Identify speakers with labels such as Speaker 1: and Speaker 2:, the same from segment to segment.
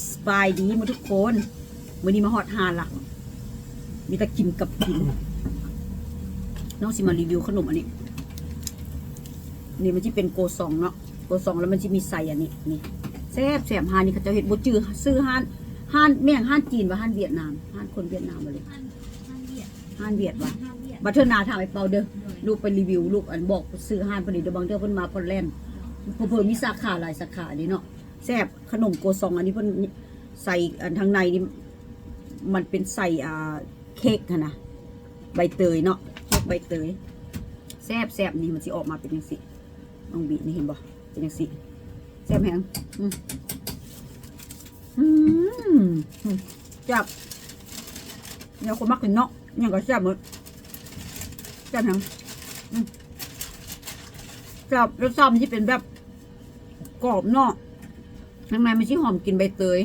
Speaker 1: สบายดีมาทุกคนมื้อนี้มาฮอดหาหลักมีแต่กินกับกินน้องสิมารีวิวขนมอันนี้นี่มันจะเป็นโกซองเนาะโกซองแล้วมันจะมีใส่อันนี้นี่แซ่บฮานนี่เขาจะเห็ดบ่จื้อซื้อฮานแม่งฮานจีนว่าฮานเวียดนามฮานคนเวียดนามมาเลยฮานเวียดว่ะบัตเทอร์นาถามไอ้เปาเด้อลูกไปรีวิวลูกอันบอกซื้อฮานพอดีเดี๋ยวบางเทื่อเพิ่นมาพอแลนด์เพิ่นมีสาขาหลายสาขานี่เนาะแซ่บขนมโกซองอันนี้เพิ่นใส่อันทางในนี่มันเป็นใส่เค้กนะใบเตยเนาะเค้กใบเตยแซ่บนี่มันสิออกมาเป็นจังซี่น้องบีนี่เห็นบ่เป็นจังซี่แซ่บแฮงจับเนี่ยคนมักกินเนาะเนี่ยก็แซ่บหมดแซ่บแฮงจับรสชาติมันจะเป็นแบบกรอบเนาะข้างในมันสิหอมกลิ่นใบเตย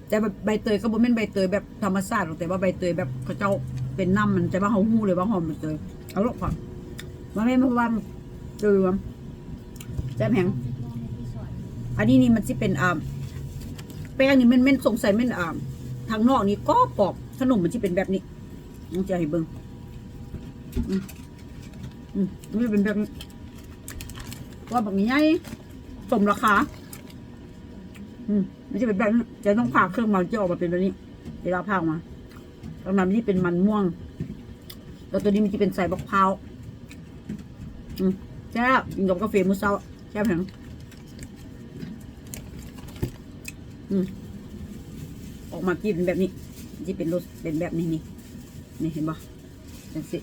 Speaker 1: แต่ใบเตยก็บ่แม่นใบเตยแบบธรรมชาติหรอกแต่ว่าใบเตยแบบเขาเจ้าเป็นน้ำมันแต่ว่าเขาหู้เลยว่าหอมใบเตยเอาลูกก่อนมาไม่มาว่าเตือมแซ่บแฮงอันนี้นี่มันจะเป็นแป้งนี่มันสงสัยมันทางนอกนี่ก็ปอกขนมมันจะเป็นแบบนี้น้องจะให้เบิ่งมันจะเป็นแบบนี้ว่าแบบนี้ไงสมราคาไม่ใช่เป็นแบบนี้จะต้องผ่าเครื่องมันจะออกมาเป็นแบบนี้เวลาผ่ามาตอนนั้นนี่เป็นมันม่วงแล้วตัวนี้มันจะเป็นใส่บักพร้าวแซ่บกินกับกาแฟมื้อเช้าแซ่บแข็งออกมากินแบบนี้ที่เป็นรสเป็นแบบนี้นี่เห็นปะจังสิ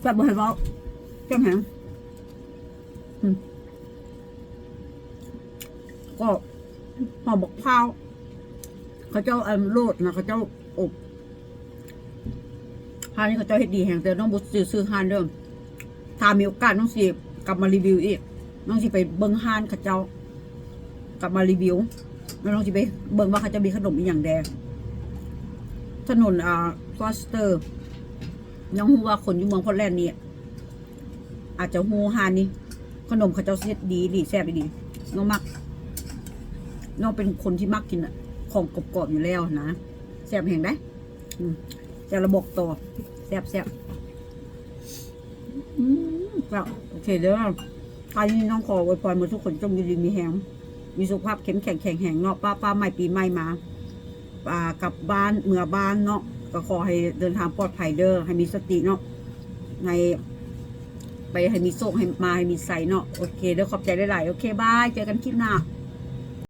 Speaker 1: แซ่บบ่เห็นปะแซ่บแข็งก็หอมบักพร้าวเขาเจ้าโรดนะเขาเจ้าอบฮานนี่เขาเจ้าเฮ็ดดีแห่งแต่น้องบุษซื้อฮานเดิมถ้ามีโอกาสน้องสิกลับมารีวิวอีกน้องสิไปเบิ้งฮานเขาเจ้ากลับมารีวิวแล้วน้องสิไปเบิ้งว่าเขาจะมีขนมอีกอย่างแดงถนนฟอสเตอร์ยังฮู้ว่าคนอยู่เมืองพอร์ตแลนด์นี่อาจจะฮู้ฮานนี่ขนมเขาเจ้าเฮ็ดดีแซ่บดีน้องมักน้องเป็นคนที่มักกินของกรอบๆอยู่แล้วนะแซ่บแห่งได้จะระบบต่อแซ่บแล้วโอเคเด้อท้ายนี้น้องขออวยพรมาทุกคนจงมีดีมีแหงมีสุขภาพเข้มแข็งแข็งเนาะป้าใหม่ปีใหม่มากลับบ้านเมื่อบ้านเนาะก็ขอให้เดินทางปลอดภัยเด้อให้มีสติเนาะในไปให้มีโชคให้มาให้มีใส่เนาะโอเคเด้อขอบใจหลายๆโอเคบายเจอกันคลิปหน้า